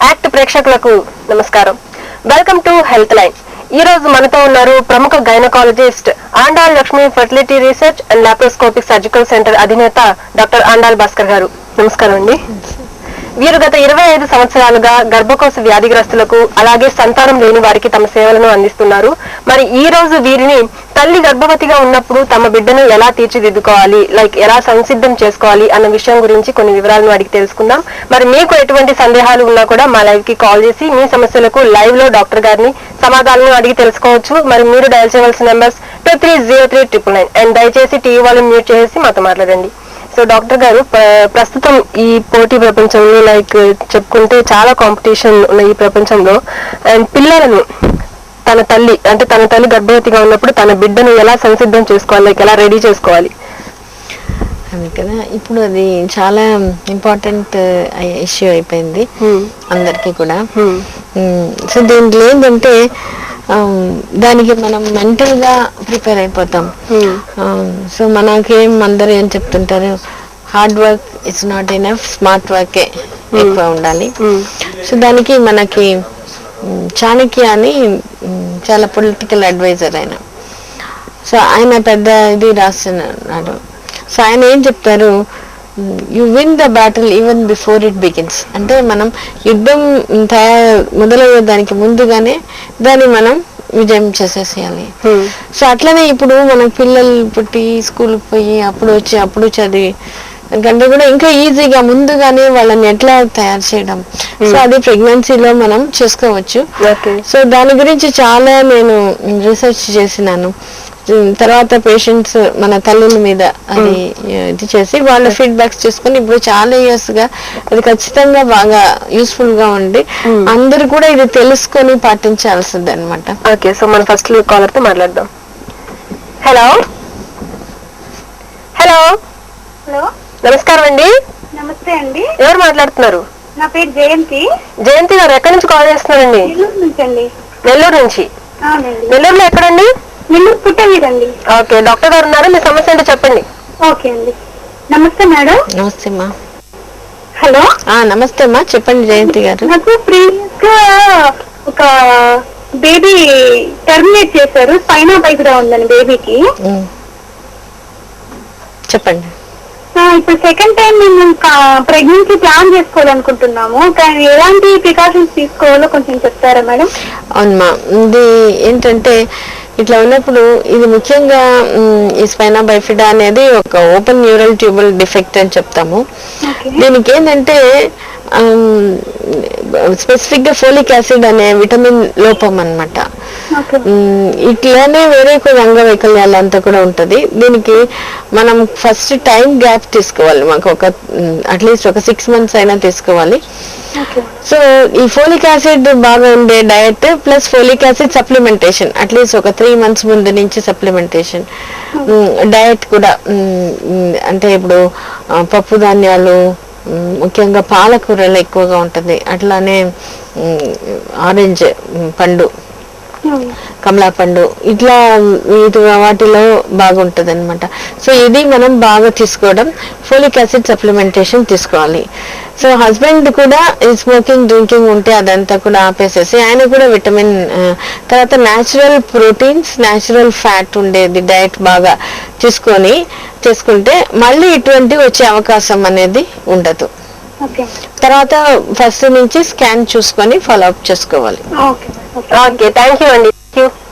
Act ప్రేక్షకులకు నమస్కారం. Welcome to health line. ఈ రోజు మనతో ఉన్నారు ప్రముఖ gynaecologist Andal Lakshmi fertility research and laparoscopic surgical centre అధినేత డాక్టర్ ఆండాల్ భాస్కర్ గారు. నమస్కారం అండి. వీరు గత 25 సంవత్సరాలుగా గర్భకోశ వ్యాధిగ్రస్తులకు అలాగే సంతానం లేని వారికి తమ సేవలను అందిస్తున్నారు. మరి ఈ రోజు వీరిని తల్లి గర్భవతిగా ఉన్నప్పుడు తమ బిడ్డను ఎలా తీర్చిదిద్దుకోవాలి, ఎలా సంసిద్ధం చేసుకోవాలి అన్న విషయం గురించి కొన్ని వివరాలను అడిగి తెలుసుకుందాం. మరి మీకు ఎటువంటి సందేహాలు ఉన్నా కూడా మా లైవ్ కి కాల్ చేసి మీ సమస్యలకు లైవ్ లో డాక్టర్ గారిని సమాధానాలను అడిగి తెలుసుకోవచ్చు. మరి మీరు డయల్ చేయవలసిన నెంబర్స్ 230399 అండ్ దయచేసి టీవీ వాళ్ళని మ్యూట్ చేసి మాతో మాట్లాడండి. సో డాక్టర్ గారు, ప్రస్తుతం ఈ పోటీ ప్రపంచంలో చెప్పుకుంటే చాలా కాంపిటీషన్ ఉన్న ఈ ప్రపంచంలో అండ్ పిల్లలను తన తల్లి గర్భవతిగా ఉన్నప్పుడు తన బిడ్డను ఎలా సంసిద్ధం చేసుకోవాలి, ఎలా రెడీ చేసుకోవాలి? అది కదా, ఇప్పుడు అది చాలా ఇంపార్టెంట్ ఇష్యూ అయిపోయింది అందరికి కూడా. సో దీంట్లో ఏంటంటే దానికి మనం మెంటల్ గా ప్రిపేర్ అయిపోతాం. సో మనకేం అందరూ ఏం చెప్తుంటారు, hard work it's not enough, smart వర్కే ఎక్కువ ఉండాలి. సో దానికి మనకి చాణక్య అని చాలా పొలిటికల్ అడ్వైజర్ ఆయన. సో ఆయన పెద్ద ఇది రాస్తున్నాడు. సో ఆయన ఏం చెప్తారు, you win the battle even before it begins. అంటే మనం యుద్ధం మొదలయ్యే దానికి ముందుగానే దాన్ని మనం విజయం చేసేసేయాలి. సో అట్లనే ఇప్పుడు మన పిల్లలు పుట్టి స్కూల్కి పోయి అప్పుడు చదివి కంటే కూడా ఇంకా ఈజీగా ముందుగానే వాళ్ళని ఎట్లా తయారు చేయడం, సో అది ప్రెగ్నెన్సీలో మనం చేసుకోవచ్చు. సో దాని గురించి చాలా నేను రీసెర్చ్ చేసినాను. తర్వాత పేషెంట్స్ మన తల్లుల మీద అది ఇది చేసి వాళ్ళ ఫీడ్బ్యాక్స్ చేసుకుని ఇప్పుడు చాలా ఇయర్స్ గా అది ఖచ్చితంగా బాగా యూస్ఫుల్ గా ఉండి అందరు కూడా ఇది తెలుసుకొని పాటించాల్సింది అనమాట. ఓకే, సో మనం ఫస్ట్ కాలర్ తో మాట్లాడదాం. హలో హలో హలో, నమస్కారం అండి. నమస్తే అండి. ఎవరు మాట్లాడుతున్నారు? నా పేరు జయంతి. జయంతి గారు ఎక్కడి నుంచి కాల్ చేస్తున్నారండి? నెల్లూరు నుంచి అండి. నెల్లూరు నుంచి? అవునండి. నెల్లూరులో ఎక్కడండి? నెల్లూరు పుట్టవీరండి. ఓకే, డాక్టర్ గారు ఉన్నారు, మీ సమస్య ఏంటో చెప్పండి. ఓకే అండి. నమస్తే మేడం. నమస్తే అమ్మా. హలో, నమస్తే అమ్మా, చెప్పండి జయంతి గారు. నాకు ప్రీవియస్ గా ఒక బేబీ టర్మినేట్ చేశారు, స్పైనా బైగ్రా ఉందండి బేబీకి. చెప్పండి. ఇప్పుడు సెకండ్ టైం మేము ప్రెగ్నెన్సీ ప్లాన్ చేసుకోవాలనుకుంటున్నాము, కానీ ఎలాంటి ప్రికాషన్స్ తీసుకోవాలో కొంచెం చెప్తారా మేడం? అవునమ్మా, ఇది ఏంటంటే ఇట్లా ఉన్నప్పుడు ఇది ముఖ్యంగా ఈ స్పైనా బైఫిడా అనేది ఒక ఓపెన్ న్యూరల్ ట్యూబల్ డిఫెక్ట్ అని చెప్తాము. దీనికి ఏంటంటే స్పెసిఫిక్ గా ఫోలిక్ యాసిడ్ అనే విటమిన్ లోపం అన్నమాట. ఇట్లానే వేరే కొన్ని అంగవైకల్యాలు అంతా కూడా ఉంటది. దీనికి మనం ఫస్ట్ టైం గ్యాప్ తీసుకోవాలి, మాకు అట్లీస్ట్ ఒక 6 months అయినా తీసుకోవాలి. సో ఈ ఫోలిక్ యాసిడ్ బాగా ఉండే diet plus folic acid supplementation at least ఒక 3 months ముందు నుంచి సప్లిమెంటేషన్ డయట్ కూడా. అంటే ఇప్పుడు పప్పు ధాన్యాలు, ముఖ్యంగా పాలకూరలు ఎక్కువగా ఉంటుంది. అట్లానే ఆరెంజ్ పండు, కమలా పండు, ఇట్లా వాటిలో బాగుంటది అనమాట. సో ఇది మనం బాగా తీసుకోవడం, ఫోలిక్ యాసిడ్ సప్లిమెంటేషన్ తీసుకోవాలి. సో హస్బెండ్ కూడా స్మోకింగ్ డ్రింకింగ్ ఉంటే అదంతా కూడా ఆపేసేసి ఆయన కూడా విటమిన్, తర్వాత న్యాచురల్ ప్రోటీన్స్, న్యాచురల్ ఫ్యాట్ ఉండేది డయట్ బాగా చేసుకుంటే మళ్ళీ ఇటువంటి వచ్చే అవకాశం అనేది ఉండదు. తర్వాత ఫస్ట్ నుంచి స్కాన్ చూసుకొని ఫాలో అప్ చేసుకోవాలి. ఓకే, థ్యాంక్ యూ అండి.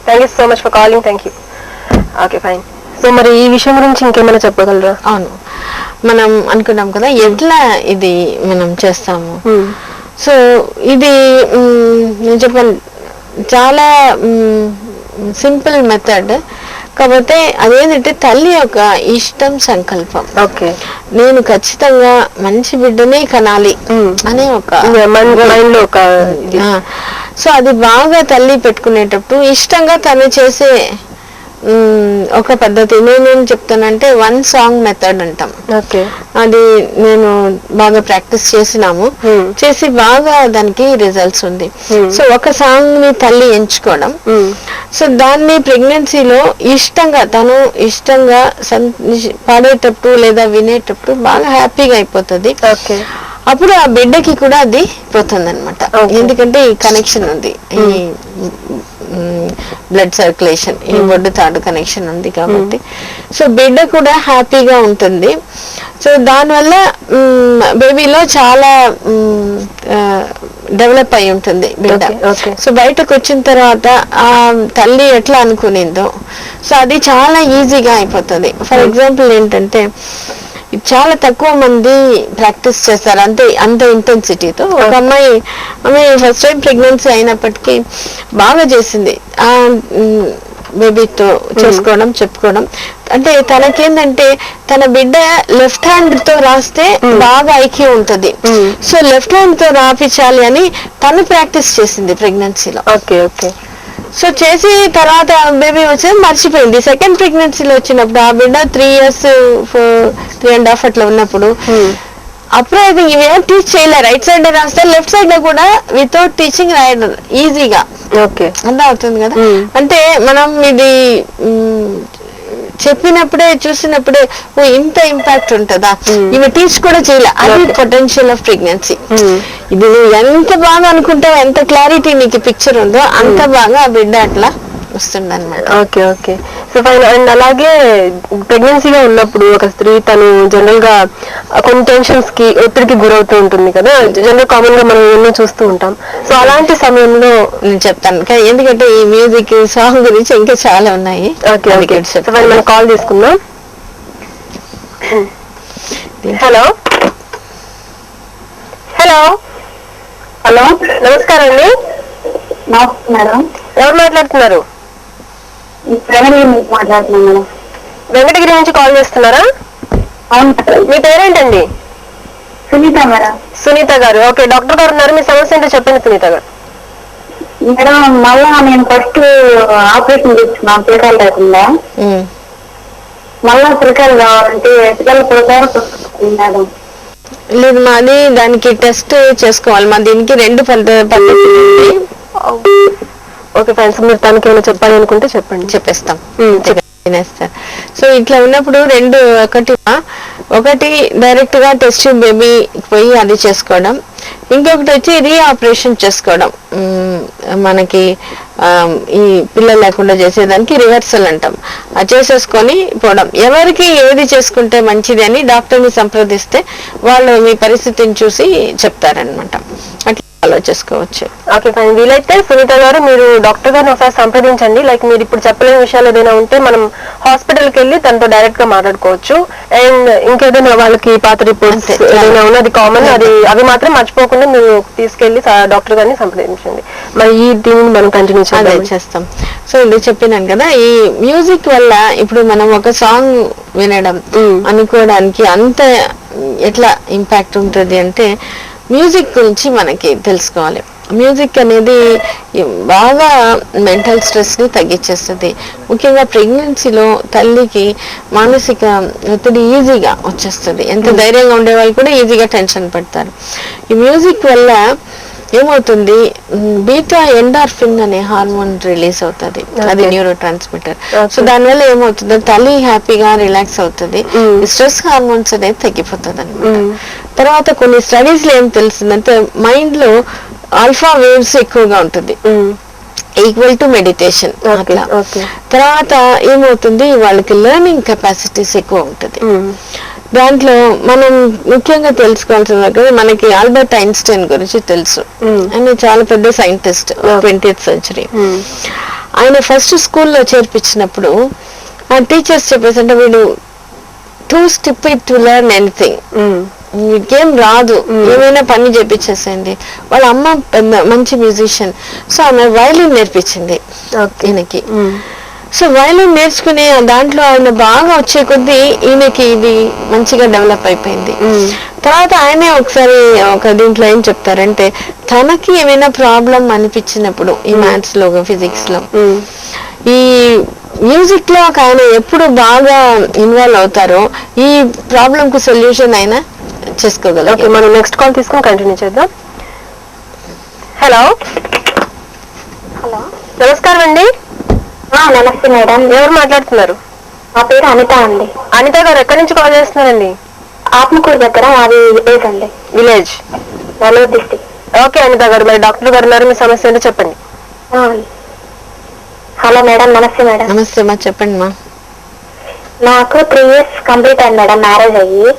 Thank you so much for calling. Thank you. Okay, fine. So మరి ఈ విషయం గురించి ఇంకేమైనా చెప్పగలరా? అవును, మనం అనుకున్నాం కదా ఎట్లా ఇది మనం చేస్తాము. సో ఇది నేను చెప్పాను చాలా సింపుల్ మెథడ్, కాకపోతే అదేంటంటే తల్లి యొక్క ఇష్టం, సంకల్పం. ఓకే, నేను ఖచ్చితంగా మంచి బిడ్డనే కనాలి అనే ఒక మైండ్ లో ఒక. సో అది బాగా తల్లి పెట్టుకునేటప్పుడు ఇష్టంగా తను చేసే ఒక పద్ధతి నేనేం చెప్తానంటే 1 song మెథడ్ అంటాం. అది నేను బాగా ప్రాక్టీస్ చేసి బాగా దానికి రిజల్ట్స్ ఉంది. సో ఒక సాంగ్ ని తల్లి ఎంచుకోవడం, సో దాన్ని ప్రెగ్నెన్సీలో తను ఇష్టంగా పాడేటప్పుడు లేదా వినేటప్పుడు బాగా హ్యాపీగా అయిపోతుంది. అప్పుడు ఆ బిడ్డకి కూడా అది పోతుంది అనమాట. ఎందుకంటే ఈ కనెక్షన్ ఉంది, ఈ బ్లడ్ సర్క్యులేషన్, ఈ బొడ్డు తాడు కనెక్షన్ ఉంది కాబట్టి సో బిడ్డ కూడా హ్యాపీగా ఉంటుంది. సో దానివల్ల బేబీలో చాలా డెవలప్ అయి ఉంటుంది బిడ్డ. సో బయటకు వచ్చిన తర్వాత ఆ తల్లి ఎట్లా అనుకునిందో సో అది చాలా ఈజీగా అయిపోతుంది. ఫర్ ఎగ్జాంపుల్ ఏంటంటే చాలా తక్కువ మంది ప్రాక్టీస్ చేస్తారు అంత ఇంటెన్సిటీతో. ఒక అమ్మాయి ఫస్ట్ టైం ప్రెగ్నెన్సీ అయినప్పటికీ బాగా చేసింది ఆ బేబీతో చేసుకోవడం చెప్పుకోవడం. అంటే తనకేందంటే తన బిడ్డ లెఫ్ట్ హ్యాండ్ తో రాస్తే బాగా ఐక్యూ ఉంటుంది, సో లెఫ్ట్ హ్యాండ్ తో రాపించాలి అని తను ప్రాక్టీస్ చేసింది ప్రెగ్నెన్సీలో. Okay okay. సో చేసి తర్వాత బేబీ వచ్చేది మర్చిపోయింది. సెకండ్ ప్రెగ్నెన్సీలో వచ్చినప్పుడు ఆ బిడ్డ 3 years 3.5 అట్లా ఉన్నప్పుడు అప్పుడు అది ఇవేం టీచ్ చేయలే, రైట్ సైడ్ రాస్తే లెఫ్ట్ సైడ్ లో కూడా వితౌట్ టీచింగ్ రాయడం ఈజీగా అంతా అవుతుంది కదా. అంటే మనం ఇది చెప్పినప్పుడే చూసినప్పుడే ఓ ఇంత ఇంపాక్ట్ ఉంటుందా, ఇవి టీచ్ కూడా చేయలే. అది పొటెన్షియల్ ఆఫ్ ప్రెగ్నెన్సీ. ఇది నువ్వు ఎంత బాగా అనుకుంటావు, ఎంత క్లారిటీ నీకు పిక్చర్ ఉందో అంత బాగా ఆ బిడ్డ అట్లా వస్తుంది అనమాట. Okay okay. So fine. And అలాగే ప్రెగ్నెన్సీగా ఉన్నప్పుడు ఒక స్త్రీ తను జనరల్ గా కొన్ని టెన్షన్స్ కి ఒత్తిడికి గురవుతూ ఉంటుంది కదా, జనరల్ కామన్ గా మనం ఎన్నో చూస్తూ ఉంటాం. సో అలాంటి సమయంలో నేను చెప్తాను, ఎందుకంటే ఈ మ్యూజిక్ సాంగ్ గురించి ఇంకా చాలా ఉన్నాయి. మనం కాల్ తీసుకుందాం. హలో హలో హలో, నమస్కారం అండి. నమస్తే మేడం. ఎవరు మాట్లాడుతున్నారు? మాట్లాడుతున్నాను మేడం. వెంకటగిరి నుంచి కాల్ చేస్తున్నారా? అవును. మీ పేరేంటండి? సునీత మేడం. సునీత గారు. ఓకే, డాక్టర్ గారు ఉన్నారు, మీ సమస్య ఏంటో చెప్పండి సునీత గారు. మేడం మళ్ళా నేను ఫస్ట్ ఆపరేషన్ చేసుకున్నాను పిల్లకాయలు లేకుండా. మళ్ళా పిల్లకాయలు కావాలంటే పిల్లలు మేడం. లేదు, మాది దానికి టెస్ట్ చేసుకోవాలి. మా దీనికి 2 పద్ధతులు. ఓకే ఫ్రెండ్స్, మీరు తనకి ఏమైనా చెప్పాలి అనుకుంటే చెప్పండి. చెప్పేస్తాం. సో ఇట్లా ఉన్నప్పుడు 2 ఒకటి డైరెక్ట్ గా టెస్ట్ బేబీ పోయి అది చేసుకోవడం, ఇంకొకటి వచ్చి రీఆపరేషన్ చేసుకోవడం. మనకి ఈ పిల్లలు లేకుండా చేసేదానికి రివర్సల్ అంటాం. అది చేసేసుకొని పోవడం. ఎవరికి ఏది చేసుకుంటే మంచిది అని డాక్టర్ని సంప్రదిస్తే వాళ్ళు మీ పరిస్థితిని చూసి చెప్తారనమాట. అట్లా ఆలోచించుకోవచ్చు. Okay fine. వీలైతే సునీత గారు మీరు డాక్టర్ గారిని ఒకసారి సంప్రదించండి. లైక్ మీరు ఇప్పుడు చెప్పలేని విషయాలు ఏదైనా ఉంటే మనం హాస్పిటల్కి వెళ్ళి తనతో డైరెక్ట్ గా మాట్లాడుకోవచ్చు. అండ్ ఇంకేదైనా వాళ్ళకి పాత రిపోర్ట్స్ ఏదైనా ఉన్నది కామన్, అవి మాత్రం మర్చిపోకుండా మీరు తీసుకెళ్లి డాక్టర్ గారిని సంప్రదించండి. మరి ఈ దీన్ని మనం కంటిన్యూ చేస్తాం. సో ఇది చెప్పినాను కదా, ఈ మ్యూజిక్ వల్ల ఇప్పుడు మనం ఒక సాంగ్ వినడం అనుకోవడానికి అంత ఎట్లా ఇంపాక్ట్ ఉంటుంది అంటే మ్యూజిక్ గురించి మనకి తెలుసుకోవాలి. మ్యూజిక్ అనేది బాగా మెంటల్ స్ట్రెస్ ని తగ్గించేస్తుంది. ముఖ్యంగా ప్రెగ్నెన్సీలో తల్లికి మానసిక ఒత్తిడి ఈజీగా వచ్చేస్తుంది. ఎంత ధైర్యంగా ఉండే వాళ్ళు కూడా ఈజీగా టెన్షన్ పడతారు. ఈ మ్యూజిక్ వల్ల ఏమవుతుంది, బీటా ఎండార్ఫిన్ అనే హార్మోన్ రిలీజ్ అవుతుంది, అది న్యూరో ట్రాన్స్మిటర్. సో దానివల్ల ఏమవుతుంది, తల్లి హ్యాపీగా రిలాక్స్ అవుతుంది, స్ట్రెస్ హార్మోన్స్ అనేది తగ్గిపోతుంది అనమాట. తర్వాత కొన్ని స్టడీస్ లో ఏం తెలిసిందంటే మైండ్ లో ఆల్ఫా వేవ్స్ ఎక్కువగా ఉంటుంది, ఈక్వల్ టు మెడిటేషన్. అట్లా తర్వాత ఏమవుతుంది, వాళ్ళకి లెర్నింగ్ కెపాసిటీస్ ఎక్కువ ఉంటుంది. దాంట్లో మనం ముఖ్యంగా తెలుసుకోవాల్సింది మనకి ఆల్బర్ట్ ఐన్స్టైన్ గురించి తెలుసు. ఆయన చాలా పెద్ద సైంటిస్ట్, 20th century. ఆయన ఫస్ట్ స్కూల్లో చేర్పించినప్పుడు ఆ టీచర్స్ చెప్పేసి అంటే వీడు too stupid to learn anything, వీడికేం రాదు, ఏమైనా పని చేపించేసేయండి. వాళ్ళ అమ్మ పెద్ద మంచి మ్యూజిషియన్, సో ఆమె వయలిన్ నేర్పించింది ఈయనకి. సో వయలిన్ నేర్చుకునే దాంట్లో ఆయన బాగా వచ్చే కొద్దీ ఈయనకి ఇది మంచిగా డెవలప్ అయిపోయింది. తర్వాత ఆయనే ఒకసారి ఒక దీంట్లో ఏం చెప్తారంటే తనకి ఏమైనా ప్రాబ్లం అనిపించినప్పుడు ఈ మ్యాథ్స్ లో ఫిజిక్స్ లో ఈ మ్యూజిక్ లో ఆయన ఎప్పుడు బాగా ఇన్వాల్వ్ అవుతారో ఈ ప్రాబ్లం కు సొల్యూషన్ అయినా చేసుకోగలరు. మనం నెక్స్ట్ కాల్ తీసుకొని కంటిన్యూ చేద్దాం. హలో హలో, నమస్కారం అండి. నమస్తే మేడం. ఎవరు మాట్లాడుతున్నారు? నా పేరు అనిత అండి. అనిత గారు ఎక్కడి నుంచి కాల్ చేస్తున్నారండి? ఆత్మకూరు దగ్గర అది విలేజ్ అండి. Village, Nellore district. Okay Anitha గారు, మరి డాక్టర్ గారు ఉన్నారు, మీ సమస్య ఏంటో చెప్పండి. హలో మేడం, నమస్తే మేడం. నమస్తే మా, చెప్పండి మా. నాకు 3 years కంప్లీట్ అయింది మేడం మ్యారేజ్ అయ్యి.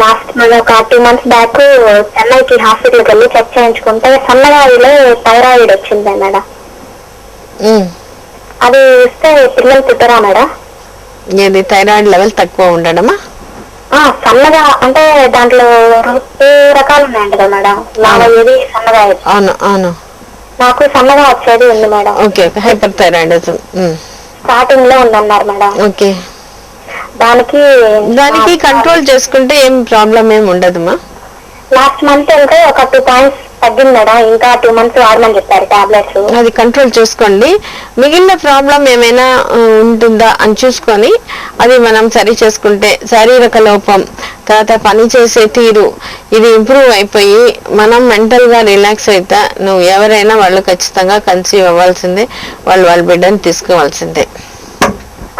లాస్ట్ ఒక 2 months బ్యాక్ చెన్నైకి హాస్పిటల్కి వెళ్ళి చెక్ చేయించుకుంటే సన్నగాదిలో థైరాయిడ్ వచ్చింది మేడం. అది ఇస్తే పిల్లలు పుట్టరా మేడం? ఏది థైరాయిడ్ లెవెల్ తక్కువ ఉండడమా? సన్నగా అంటే దాంట్లో 2 రకాలు ఉన్నాయంట కదా మేడం. ఏది సన్నగా? అవును అవును, నాకు సన్నగా వచ్చేది ఉంది madam. Okay, hyper thyroidism starting లో ఉందన్నారు మేడం. ఓకే, దానికి కంట్రోల్ చేసుకుంటే ఏం ప్రాబ్లం ఏం ఉండదుమా. లాస్ట్ మంత్ వెళ్తే ఒక 2 points తగ్గింది మేడం. ఇంకా 2 months వాడమని చెప్పారు టాబ్లెట్స్. అది కంట్రోల్ చేసుకోండి. మిగిలిన ప్రాబ్లం ఏమైనా ఉంటుందా అని చూసుకొని అది మనం సరి చేసుకుంటే, శారీరక లోపం, తర్వాత పని చేసే తీరు, ఇది ఇంప్రూవ్ అయిపోయి మనం మెంటల్ గా రిలాక్స్ అయితే నువ్వు ఎవరైనా వాళ్ళు ఖచ్చితంగా కన్సీవ్ అవ్వాల్సిందే, వాళ్ళ బిడ్డని తీసుకోవాల్సిందే.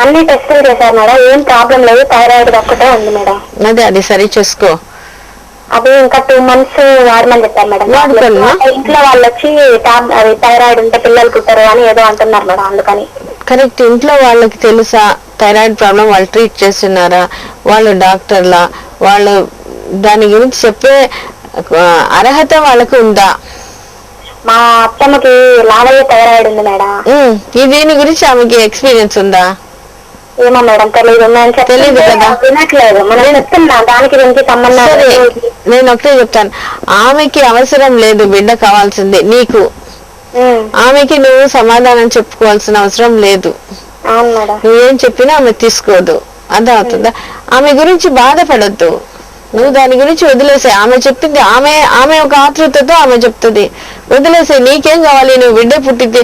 అన్ని టెస్టులు చేశారు మేడం, ఏం ప్రాబ్లం లేదు, థైరాయిడ్ ఒక్కటే ఉంది మేడం. అది సరి చేసుకో. అది ఇంకా 2 months వాడమని చెప్పారు మేడం. ఇంట్లో వాళ్ళు వచ్చి థైరాయిడ్ ఉంటే పిల్లలు పుట్టారు అని ఏదో అంటున్నారు మేడం, అందుకని. కరెక్ట్, ఇంట్లో వాళ్ళకి తెలుసా థైరాయిడ్ ప్రాబ్లం? వాళ్ళు ట్రీట్ చేస్తున్నారా? వాళ్ళు డాక్టర్లా? వాళ్ళు దాని గురించి చెప్పే అర్హత వాళ్ళకు ఉందా? మా అత్తమ్మకి లావయ్య థైరాయిడ్ ఉంది మేడం. దీని గురించి ఆమెకి ఎక్స్పీరియన్స్ ఉందా? ఏమో మేడం, తెలియదు కదా, వినట్లేదు. మనం చెప్తున్నా దానికి దీనికి సంబంధం. నేను ఒకటే చెప్తాను, ఆమెకి అవసరం లేదు బిడ్డ కావాల్సిందే నీకు. ఆమెకి నువ్వు సమాధానం చెప్పుకోవాల్సిన అవసరం లేదు. నువ్వేం చెప్పినా ఆమె తీసుకోదు, అర్థమవుతుందా? ఆమె గురించి బాధపడద్దు, నువ్వు దాని గురించి వదిలేసే. ఆమె చెప్పింది, ఆమె ఒక ఆతృతతో ఆమె చెప్తుంది, వదిలేసే. నీకేం కావాలి? నువ్వు బిడ్డ పుట్టితే,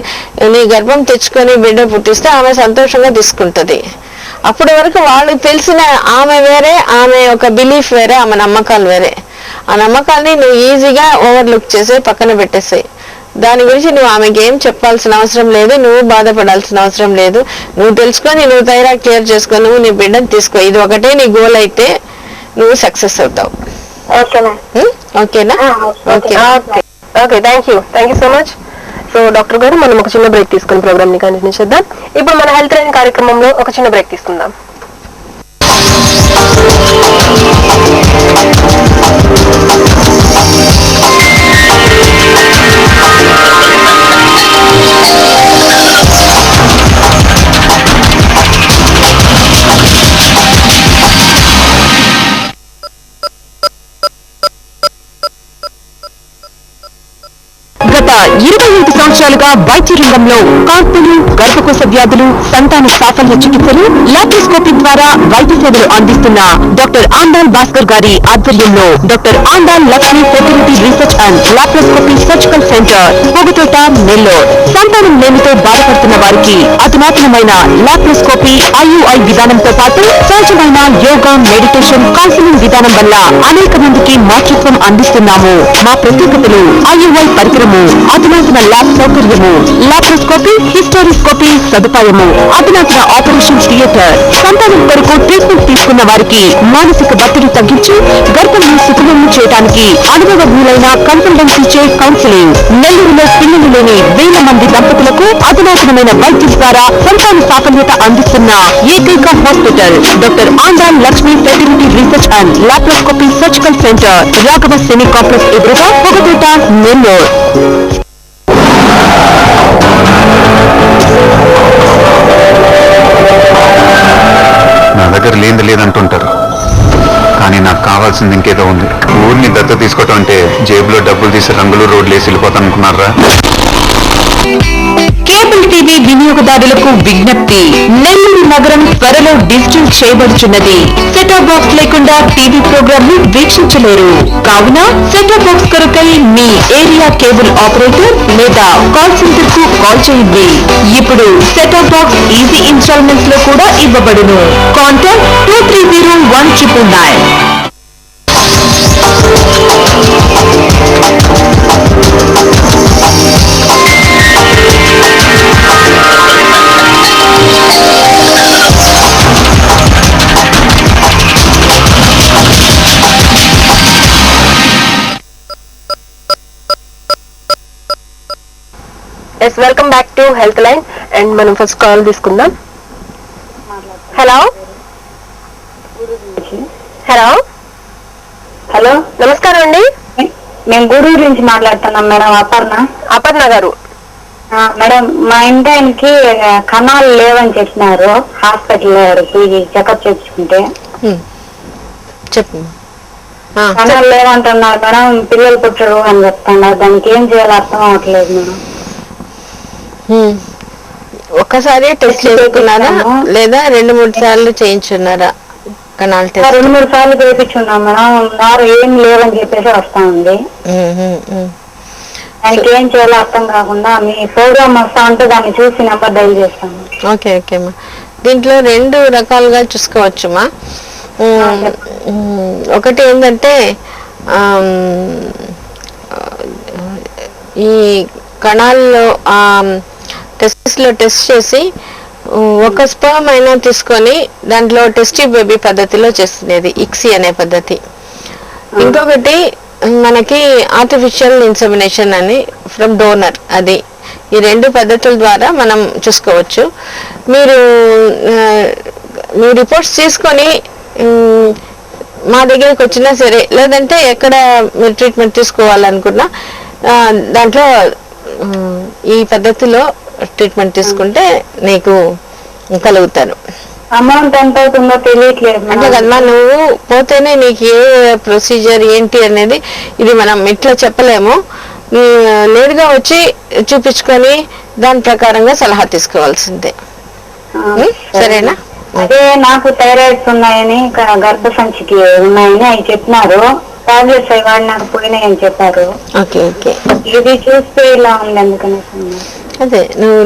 నీ గర్భం తెచ్చుకొని బిడ్డ పుట్టిస్తే ఆమె సంతోషంగా తీసుకుంటది. అప్పటి వరకు వాళ్ళకి తెలిసిన ఆమె వేరే, ఆమె ఒక బిలీఫ్ వేరే, ఆమె నమ్మకాలు వేరే. ఆ నమ్మకాల్ని నువ్వు ఈజీగా ఓవర్లుక్ చేసే, పక్కన పెట్టేసాయి. దాని గురించి నువ్వు ఆమెకి ఏం చెప్పాల్సిన అవసరం లేదు, నువ్వు బాధపడాల్సిన అవసరం లేదు. నువ్వు తెలుసుకొని నువ్వు థైరాయిడ్ క్లియర్ చేసుకొని నువ్వు నీ బిడ్డను తీసుకో. ఇది ఒకటే నీ గోల్ అయితే నువ్వు సక్సెస్ అవుతావు. ఓకేనా? Okay, thank you so much. So doctor గారు, మనం ఒక చిన్న బ్రేక్ తీసుకుని ప్రోగ్రామ్ ని కంటిన్యూ చేద్దాం. ఇప్పుడు మన హెల్త్ లైన్ కార్యక్రమంలో ఒక చిన్న బ్రేక్ తీసుకుందాం. గత 25 సంవత్సరాలుగా వైద్య రంగంలో కాన్పులు, గర్భకోశ వ్యాధులు, సంతాన సాఫల్య చికిత్సలు, లాప్రోస్కోపీ ద్వారా వైద్య సేవలు అందిస్తున్న డాక్టర్ ఆండాల్ భాస్కర్ గారి ఆధ్వర్యంలో doctor Andal Lakshmi fertility research and laparoscopy surgical centre, Pogathota, Nellore. సంతానం లేమితో బాధపడుతున్న వారికి అధునాతనమైన లాప్రోస్కోపీ, IUI విధానంతో పాటు సహజమైన యోగా, మెడిటేషన్, కౌన్సిలింగ్ విధానం వల్ల అనేక మందికి మాతృత్వం అందిస్తున్నాము. మా ప్రత్యేకతలు: IUI పరికరము, అధునాతన ల్యాబ్ సౌకర్యము, లాప్రోస్కోపీ, హిస్టోరిస్కోపీ సదుపాయము, అధునాతన ఆపరేషన్ థియేటర్. సంతానం కొరకు ట్రీట్మెంట్ తీసుకున్న వారికి మానసిక ఒత్తిడి తగ్గించి గర్భాన్ని సుఖమం చేయడానికి అనుభవజ్ఞులైన కన్సల్టెన్సీ చే కౌన్సిలింగ్. నెల్లూరులో పిల్లలు లేని వేల మంది దంపతులకు అధునాతనమైన వైద్యం ద్వారా సంతాన సాఫల్యత అందిస్తున్న ఏకైక hospital doctor Andal Lakshmi fertility research and laparoscopy surgical centre, Raghava semi complex ఎదురుగా, పొగతోట, నెల్లూరు. నా దగ్గర లేదంటుంటారు, కానీ నాకు కావాల్సింది ఇంకేదో ఉంది. ఊరిని దత్త తీసుకోవటం అంటే జేబులో డబ్బులు తీసి రంగులు రోడ్లు వేసి వెళ్ళిపోతాను అనుకున్నారా? కేబుల్ టీవీ వినియోగదారులకు విజ్ఞప్తి: నెల్లూరు నగరం త్వరలో డిజిటల్ చేయబడుచున్నది. సెటాప్ బాక్స్ లేకుండా టీవీ ప్రోగ్రామ్ ను వీక్షించలేరు. కావున సెటాప్ బాక్స్ కొరకై మీ ఏరియా కేబుల్ ఆపరేటర్ లేదా కాల్ సెంటర్ కు కాల్ చేయండి. ఇప్పుడు సెటాప్ బాక్స్ ఈజీ ఇన్స్టాల్మెంట్స్ లో కూడా ఇవ్వబడును. Contact 230199. Yes welcome back to health line. And మనం ఫస్ట్ కాల్ తీసుకుందాం. హలో హలో హలో, నమస్కారం అండి. మేము గూడూరు నుంచి మాట్లాడుతున్నాం మేడం. అపర్ణ గారు. మేడం, మా ఇంటి ఆయనకి కణాలు లేవని చెప్పినారు. హాస్పిటల్ చెకప్ చేయించుకుంటే చెప్పు. కణాలు లేవంటున్నారు మేడం. పిల్లలు పుట్టరు అని చెప్తున్నారు. దానికి ఏం చేయాలో అర్థం అవ్వట్లేదు మేడం. ఒక్కసారి టెస్ట్ చేసుకున్నారా లేదా 2-3 సార్లు చేయించున్నారా కణాలు టెస్ట్? 2-3 సార్లు చేయించున్నాం మేడం. నారు ఏం లేవని చెప్పేసి వస్తా ఉంది. దానికి ఏం చేయాలో అర్థం కాకుండా మీ ప్రోగ్రామ్ వస్తా ఉంటే దాన్ని చూసి నెంబర్ డైల్ చేస్తాను. ఓకే అమ్మా. దీంట్లో 2 రకాలుగా చూసుకోవచ్చుమా. ఒకటి ఏంటంటే ఈ కణాల్లో టెస్ట్ చేసి ఒక స్పర్మ్ అయినా తీసుకొని దాంట్లో టెస్టీ బేబీ పద్ధతిలో చేస్తున్నది ఇక్సీ అనే పద్ధతి. ఇంకొకటి మనకి ఆర్టిఫిషియల్ ఇన్సెమినేషన్ అని ఫ్రమ్ డోనర్, అది ఈ 2 పద్ధతుల ద్వారా మనం చూసుకోవచ్చు. మీరు మీ రిపోర్ట్స్ తీసుకొని మా దగ్గరికి వచ్చినా సరే, లేదంటే ఎక్కడ మీరు ట్రీట్మెంట్ తీసుకోవాలనుకున్నా దాంట్లో ఈ పద్ధతిలో ట్రీట్మెంట్ తీసుకుంటే నీకు కలుగుతారు. అమౌంట్ ఎంత అవుతుందో తెలియట్లేదు. అంటే కదమ్మా, నువ్వు పోతేనే నీకు ఏ ప్రొసీజర్ ఏంటి అనేది ఇది మనం ఇట్లా చెప్పలేము. నేరుగా వచ్చి చూపించుకొని దాని ప్రకారంగా సలహా తీసుకోవాల్సిందే. సరేనా? అదే నాకు థైరాయిడ్స్ ఉన్నాయని, గర్భసంచికి ఉన్నాయని అవి చెప్పినారు. టాబ్లెట్స్ అవి వాడినాక పోయినాయి అని చెప్పారు. Okay okay. ఇది చూస్తే ఇలా ఉంది అందుకనేసి. అదే నువ్వు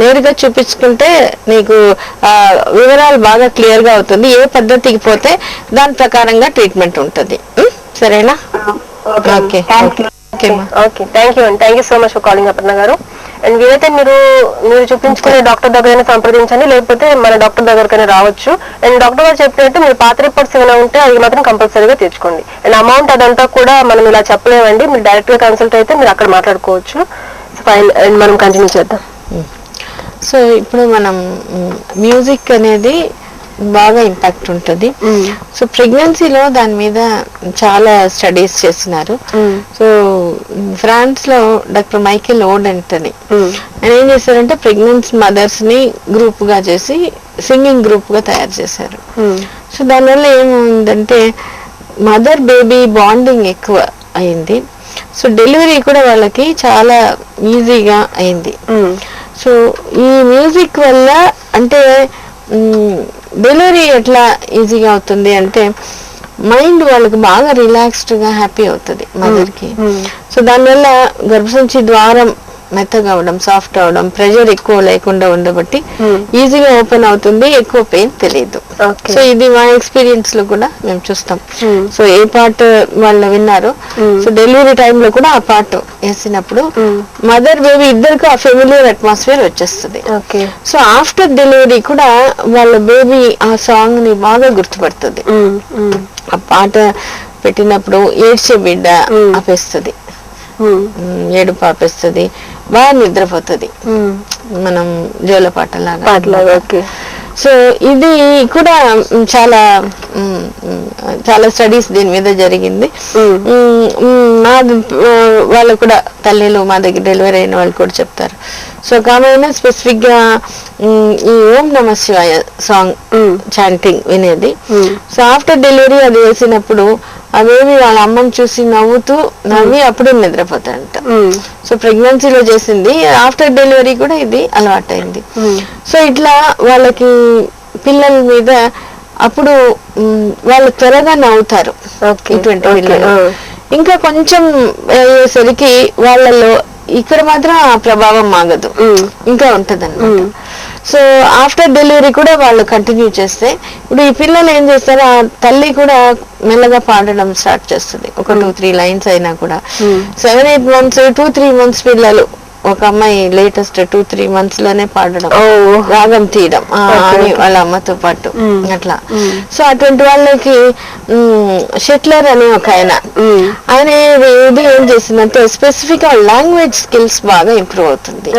నేరుగా చూపించుకుంటే నీకు వివరాలు బాగా క్లియర్ గా అవుతుంది. ఏ పద్ధతికి పోతే దాని ప్రకారంగా ట్రీట్మెంట్ ఉంటుంది. సరేనా? ఓకే ఓకే థ్యాంక్ యూ అండి. Thank you so much for calling Aparna గారు. అండ్ వీలైతే మీరు చూపించుకునే డాక్టర్ దగ్గరైనా సంప్రదించండి, లేకపోతే మన డాక్టర్ దగ్గరకైనా రావచ్చు. అండ్ డాక్టర్ గారు చెప్పినట్టు మీరు పాత రిపోర్ట్స్ ఏమైనా ఉంటే అది మాత్రం కంపల్సరీగా తెచ్చుకోండి. అండ్ అమౌంట్ అదంతా కూడా మనం ఇలా చెప్పలేమండి. మీరు డైరెక్ట్ గా కన్సల్ట్ అయితే మీరు అక్కడ మాట్లాడుకోవచ్చు. ఫైన్, అండ్ మనం కంటిన్యూ చేద్దాం. సో ఇప్పుడు మనం మ్యూజిక్ అనేది బాగా ఇంపాక్ట్ ఉంటుంది. సో ప్రెగ్నెన్సీలో దాని మీద చాలా స్టడీస్ చేస్తున్నారు. సో ఫ్రాన్స్ లో డాక్టర్ మైకేల్ ఓడెంట్ అని ఆయన ఏం చేశారంటే ప్రెగ్నెంట్ మదర్స్ ని గ్రూప్ గా చేసి సింగింగ్ గ్రూప్ గా తయారు చేశారు. సో దానివల్ల ఏముందంటే మదర్ బేబీ బాండింగ్ ఎక్కువ అయింది. సో డెలివరీ కూడా వాళ్ళకి చాలా ఈజీగా అయింది. సో ఈ మ్యూజిక్ వల్ల అంటే డెలివరీ ఎట్లా ఈజీగా అవుతుంది అంటే మైండ్ వాళ్ళకి బాగా రిలాక్స్డ్ గా హ్యాపీ అవుతుంది మదర్ కి. సో దానివల్ల గర్భసంచి ద్వారం మెత్తగా అవడం, సాఫ్ట్ అవడం, ప్రెషర్ ఎక్కువ లేకుండా ఉండబట్టి ఈజీగా ఓపెన్ అవుతుంది, ఎక్కువ పెయిన్ తెలియదు. సో ఇది మా ఎక్స్పీరియన్స్ లో కూడా మేము చూస్తాం. సో ఏ పార్ట్ వాళ్ళు విన్నారు, సో డెలివరీ టైంలో కూడా ఆ పార్ట్ వేసినప్పుడు మదర్ బేబీ ఇద్దరికి ఆ ఫెమిలియర్ అట్మాస్ఫియర్ వచ్చేస్తుంది. సో ఆఫ్టర్ డెలివరీ కూడా వాళ్ళ బేబీ ఆ సాంగ్ ని బాగా గుర్తుపడుతుంది. ఆ పాట పెట్టినప్పుడు ఏడ్చే బిడ్డ ఆపేస్తుంది, ఏడుపు ఆపేస్తుంది, బాగా నిద్రపోతుంది, మనం జోల పాటలాగా. సో ఇది కూడా చాలా చాలా స్టడీస్ దీని మీద జరిగింది. మా వాళ్ళు కూడా తల్లిలు మా దగ్గర డెలివరీ అయిన వాళ్ళు కూడా చెప్తారు. సో కామైనా స్పెసిఫిక్ గా ఈ ఓం నమ శివాయ సాంగ్ చాంటింగ్ వినేది. సో ఆఫ్టర్ డెలివరీ అది వేసినప్పుడు అవేమి వాళ్ళ అమ్మని చూసి నవ్వి అప్పుడే నిద్రపోతాయంట. సో ప్రెగ్నెన్సీలో చేసింది, ఆఫ్టర్ డెలివరీ కూడా ఇది అలవాటైంది. సో ఇట్లా వాళ్ళకి పిల్లల మీద అప్పుడు వాళ్ళు త్వరగా నవ్వుతారు ఇటువంటి పిల్లలు. ఇంకా కొంచెం అయ్యేసరికి వాళ్ళలో ఇక్కడ మాత్రం ఆ ప్రభావం ఆగదు, ఇంకా ఉంటది అన్నమాట. సో ఆఫ్టర్ డెలివరీ కూడా వాళ్ళు కంటిన్యూ చేస్తే ఇప్పుడు ఈ పిల్లలు ఏం చేస్తారు, ఆ తల్లి కూడా మెల్లగా పాడడం స్టార్ట్ చేస్తుంది. ఒక 2-3 లైన్స్ అయినా కూడా 7-8 months 2-3 months పిల్లలు ఒక అమ్మాయి లేటెస్ట్ 2-3 months లోనే పాడడం, రాగం తీయడం అని వాళ్ళ అమ్మతో పాటు అట్లా. సో అటువంటి వాళ్ళకి షెట్లర్ అని ఒక ఆయన ఇది ఏం చేసిందంటే స్పెసిఫిక్ గా లాంగ్వేజ్ స్కిల్స్ బాగా ఇంప్రూవ్ అవుతుంది.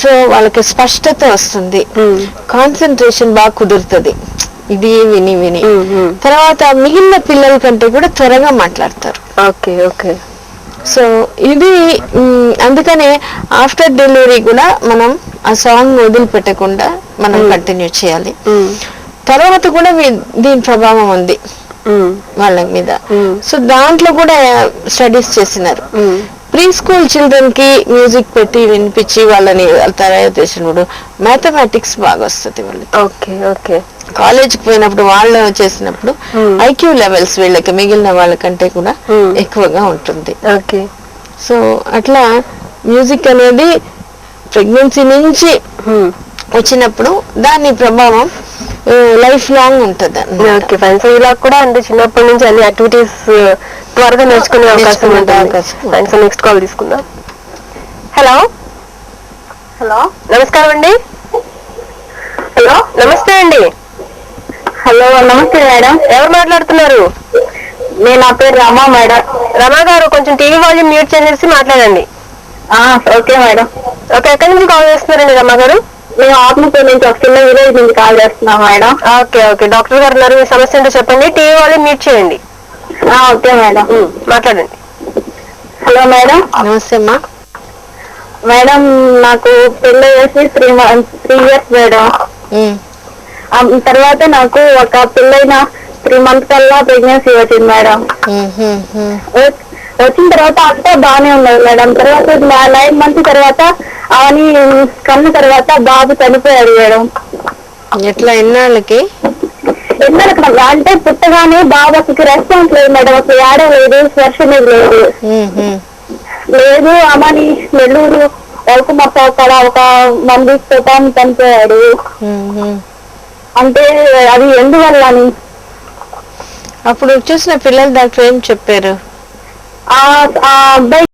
సో వాళ్ళకి స్పష్టత వస్తుంది, కాన్సన్ట్రేషన్ బాగా కుదురుతుంది ఇది విని విని. తర్వాత మిగిలిన పిల్లల కంటే కూడా త్వరగా మాట్లాడతారు. సో ఇది అందుకనే ఆఫ్టర్ డెలివరీ కూడా మనం ఆ సాంగ్ వదిలిపెట్టకుండా మనం కంటిన్యూ చేయాలి. తర్వాత కూడా దీని ప్రభావం ఉంది వాళ్ళ మీద. సో దాంట్లో కూడా స్టడీస్ చేసినారు. ప్రీ స్కూల్ చిల్డ్రన్ కి మ్యూజిక్ పెట్టి వినిపించి వాళ్ళని తయారు చేసినప్పుడు మ్యాథమెటిక్స్ బాగా వస్తుంది వాళ్ళకి. కాలేజ్కి పోయినప్పుడు వాళ్ళు చేసినప్పుడు ఐక్యూ లెవెల్స్ వీళ్ళకి మిగిలిన వాళ్ళకంటే కూడా ఎక్కువగా ఉంటుంది. సో అట్లా మ్యూజిక్ అనేది ప్రెగ్నెన్సీ నుంచి వచ్చినప్పుడు దాని ప్రభావం లైఫ్ లాంగ్ ఉంటుంది. ఇలా కూడా అంటే చిన్నప్పటి నుంచి అన్ని యాక్టివిటీస్ త్వరగా నేర్చుకునే అవకాశం ఉంటుంది. నెక్స్ట్ కాల్ తీసుకుందాం. హలో నమస్కారం అండి. నమస్తే అండి. నమస్తే మేడం. ఎవరు మాట్లాడుతున్నారు? నా పేరు రమా మేడం. రమా గారు కొంచెం టీవీ వాల్యూమ్ మ్యూట్ చేసేసి మాట్లాడండి. Okay madam. ఎక్కడి నుంచి కాల్ చేస్తున్నారండి రమా గారు? మేము ఆత్మకూరు నుంచి ఒక చిన్న విలేజ్ నుంచి కాల్ చేస్తున్నాం మేడం. ఓకే డాక్టర్ గారు ఉన్నారు, మీ సమస్య ఏంటో చెప్పండి. టీవీ వాల్యూమ్ మ్యూట్ చేయండి. ఓకే మేడం, మాట్లాడండి. Hello madam. నమస్తే అమ్మా. మేడం నాకు పెళ్ళి చేసి 3 years మేడం. తర్వాత నాకు ఒక పెళ్ళైన 3 months కల్లా ప్రెగ్నెన్సీ వచ్చింది మేడం. వచ్చిన తర్వాత అంతా బాగానే ఉన్నది మేడం. తర్వాత 9 months తర్వాత అవని కన్న తర్వాత బాబు చనిపోయాడు మేడం. ఎట్లా ఎన్నాళ్ళకి అంటే పుట్టగానే బాబు అసలు రెస్పాన్స్ లేదు మేడం. అసలు ఏడలేదు, స్పర్శం లేదు. అమ్మని నెల్లూరు వరకు మొత్తం అక్కడ ఒక మంది చనిపోయాడు. అంటే అది ఎందువల్ల అని అప్పుడు చూసిన పిల్లలు డాక్టర్ ఏం చెప్పారు? ఆ అబ్బాయి